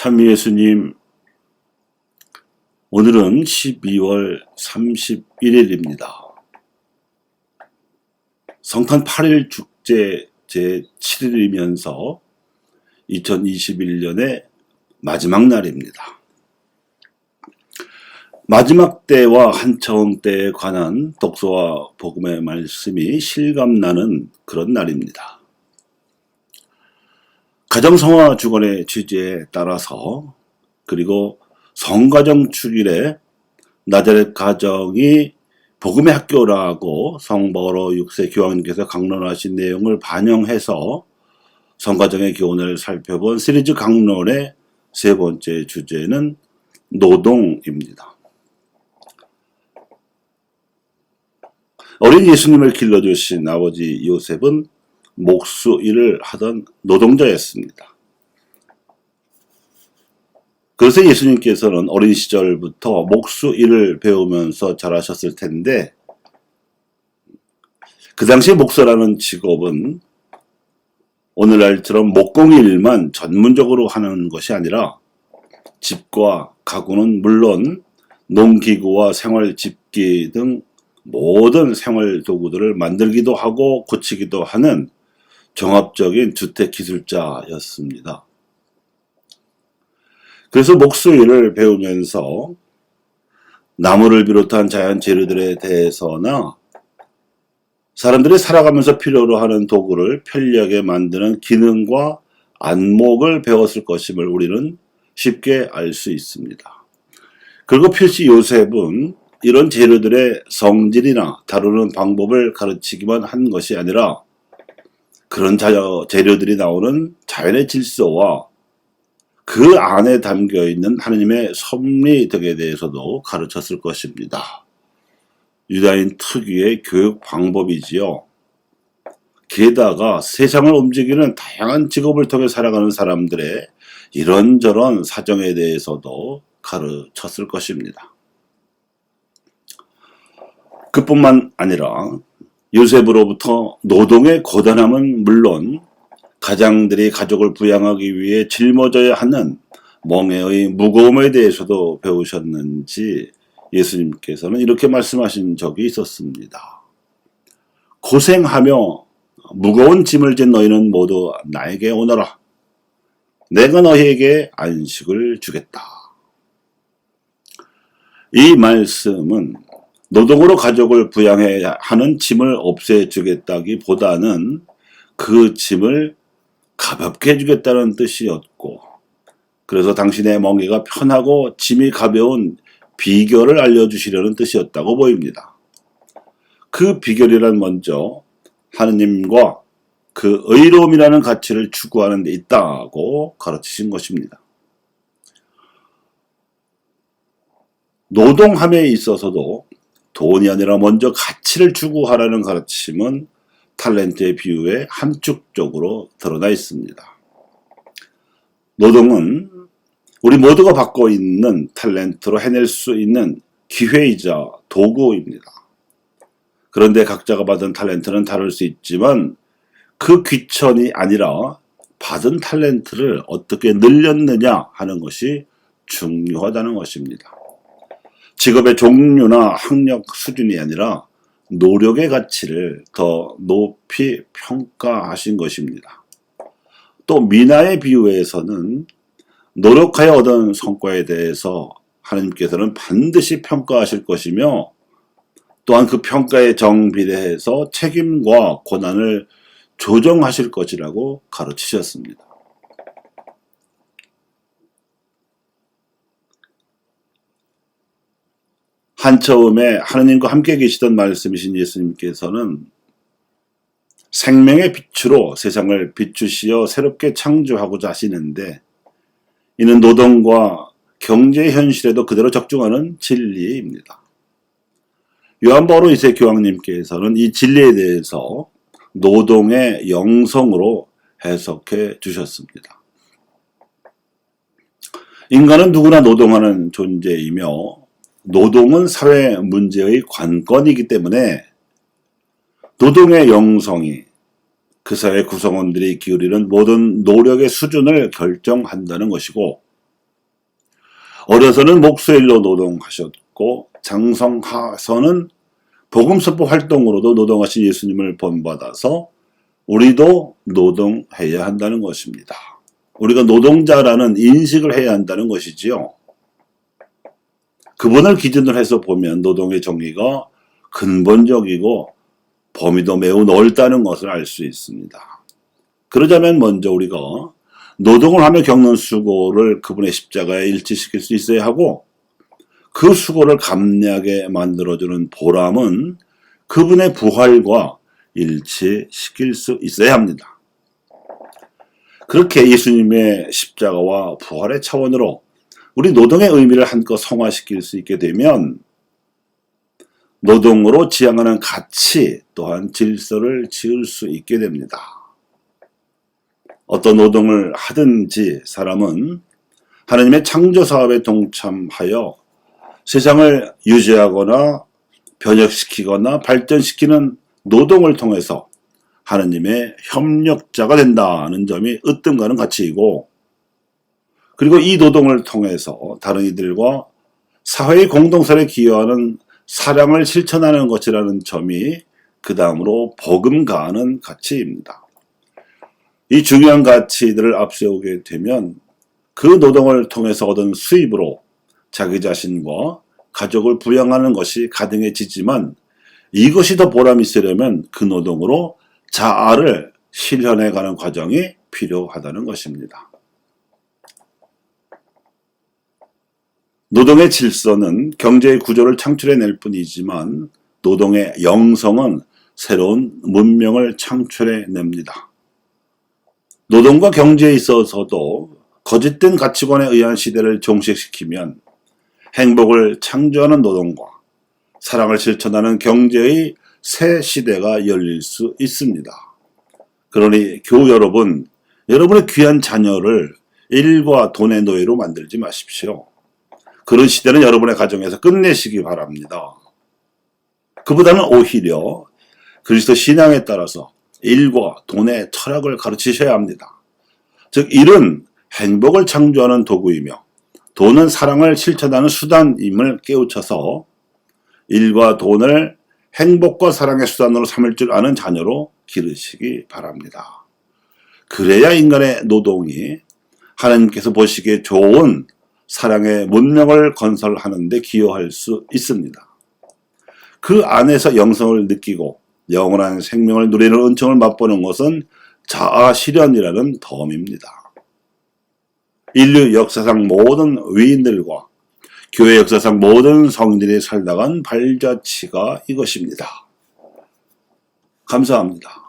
참예수님, 오늘은 12월 31일입니다. 성탄 8일 축제 제7일이면서 2021년의 마지막 날입니다. 마지막 때와 한처음 때에 관한 독서와 복음의 말씀이 실감나는 그런 날입니다. 가정성화 주간의 취지에 따라서, 그리고 성가정 축일에 나자렛 가정이 복음의 학교라고 성버로 6세 교황님께서 강론하신 내용을 반영해서 성가정의 교훈을 살펴본 시리즈 강론의 세 번째 주제는 노동입니다. 어린 예수님을 길러주신 아버지 요셉은 목수 일을 하던 노동자였습니다. 그래서 예수님께서는 어린 시절부터 목수 일을 배우면서 자라셨을 텐데, 그 당시 목수라는 직업은 오늘날처럼 목공일만 전문적으로 하는 것이 아니라 집과 가구는 물론 농기구와 생활집기 등 모든 생활도구들을 만들기도 하고 고치기도 하는 종합적인 주택기술자였습니다. 그래서 목수일을 배우면서 나무를 비롯한 자연 재료들에 대해서나 사람들이 살아가면서 필요로 하는 도구를 편리하게 만드는 기능과 안목을 배웠을 것임을 우리는 쉽게 알 수 있습니다. 그리고 필시 요셉은 이런 재료들의 성질이나 다루는 방법을 가르치기만 한 것이 아니라 그런 재료들이 나오는 자연의 질서와 그 안에 담겨있는 하느님의 섭리 덕에 대해서도 가르쳤을 것입니다. 유다인 특유의 교육 방법이지요. 게다가 세상을 움직이는 다양한 직업을 통해 살아가는 사람들의 이런저런 사정에 대해서도 가르쳤을 것입니다. 그뿐만 아니라 요셉으로부터 노동의 고단함은 물론 가장들이 가족을 부양하기 위해 짊어져야 하는 멍에의 무거움에 대해서도 배우셨는지 예수님께서는 이렇게 말씀하신 적이 있었습니다. 고생하며 무거운 짐을 진 너희는 모두 나에게 오너라. 내가 너희에게 안식을 주겠다. 이 말씀은 노동으로 가족을 부양해야 하는 짐을 없애주겠다기보다는 그 짐을 가볍게 해주겠다는 뜻이었고, 그래서 당신의 멍에가 편하고 짐이 가벼운 비결을 알려주시려는 뜻이었다고 보입니다. 그 비결이란 먼저 하느님과 그 의로움이라는 가치를 추구하는 데 있다고 가르치신 것입니다. 노동함에 있어서도 돈이 아니라 먼저 가치를 추구하라는 가르침은 탤런트의 비유에 함축적으로 드러나 있습니다. 노동은 우리 모두가 갖고 있는 탤런트로 해낼 수 있는 기회이자 도구입니다. 그런데 각자가 받은 탤런트는 다를 수 있지만 그 귀천이 아니라 받은 탤런트를 어떻게 늘렸느냐 하는 것이 중요하다는 것입니다. 직업의 종류나 학력 수준이 아니라 노력의 가치를 더 높이 평가하신 것입니다. 또 미나의 비유에서는 노력하여 얻은 성과에 대해서 하나님께서는 반드시 평가하실 것이며, 또한 그 평가에 정비례해서 책임과 고난을 조정하실 것이라고 가르치셨습니다. 한처음에 하느님과 함께 계시던 말씀이신 예수님께서는 생명의 빛으로 세상을 비추시어 새롭게 창조하고자 하시는데, 이는 노동과 경제의 현실에도 그대로 적중하는 진리입니다. 요한 바오로 2세 교황님께서는 이 진리에 대해서 노동의 영성으로 해석해 주셨습니다. 인간은 누구나 노동하는 존재이며 노동은 사회 문제의 관건이기 때문에 노동의 영성이 그 사회 구성원들이 기울이는 모든 노력의 수준을 결정한다는 것이고, 어려서는 목수일로 노동하셨고 장성하서는 복음선포 활동으로도 노동하신 예수님을 본받아서 우리도 노동해야 한다는 것입니다. 우리가 노동자라는 인식을 해야 한다는 것이지요. 그분을 기준으로 해서 보면 노동의 정의가 근본적이고 범위도 매우 넓다는 것을 알 수 있습니다. 그러자면 먼저 우리가 노동을 하며 겪는 수고를 그분의 십자가에 일치시킬 수 있어야 하고 그 수고를 감내하게 만들어주는 보람은 그분의 부활과 일치시킬 수 있어야 합니다. 그렇게 예수님의 십자가와 부활의 차원으로 우리 노동의 의미를 한껏 성화시킬 수 있게 되면 노동으로 지향하는 가치 또한 질서를 지을 수 있게 됩니다. 어떤 노동을 하든지 사람은 하나님의 창조 사업에 동참하여 세상을 유지하거나 변혁시키거나 발전시키는 노동을 통해서 하나님의 협력자가 된다는 점이 으뜸가는 가치이고, 그리고 이 노동을 통해서 다른 이들과 사회의 공동선에 기여하는 사랑을 실천하는 것이라는 점이 그 다음으로 버금가는 가치입니다. 이 중요한 가치들을 앞세우게 되면 그 노동을 통해서 얻은 수입으로 자기 자신과 가족을 부양하는 것이 가능해지지만 이것이 더 보람이 있으려면 그 노동으로 자아를 실현해가는 과정이 필요하다는 것입니다. 노동의 질서는 경제의 구조를 창출해낼 뿐이지만 노동의 영성은 새로운 문명을 창출해냅니다. 노동과 경제에 있어서도 거짓된 가치관에 의한 시대를 종식시키면 행복을 창조하는 노동과 사랑을 실천하는 경제의 새 시대가 열릴 수 있습니다. 그러니 교우 여러분, 여러분의 귀한 자녀를 일과 돈의 노예로 만들지 마십시오. 그런 시대는 여러분의 가정에서 끝내시기 바랍니다. 그보다는 오히려 그리스도 신앙에 따라서 일과 돈의 철학을 가르치셔야 합니다. 즉 일은 행복을 창조하는 도구이며 돈은 사랑을 실천하는 수단임을 깨우쳐서 일과 돈을 행복과 사랑의 수단으로 삼을 줄 아는 자녀로 기르시기 바랍니다. 그래야 인간의 노동이 하나님께서 보시기에 좋은 사랑의 문명을 건설하는 데 기여할 수 있습니다. 그 안에서 영성을 느끼고 영원한 생명을 누리는 은총을 맛보는 것은 자아 실현이라는 덤입니다. 인류 역사상 모든 위인들과 교회 역사상 모든 성인들이 살다간 발자취가 이것입니다. 감사합니다.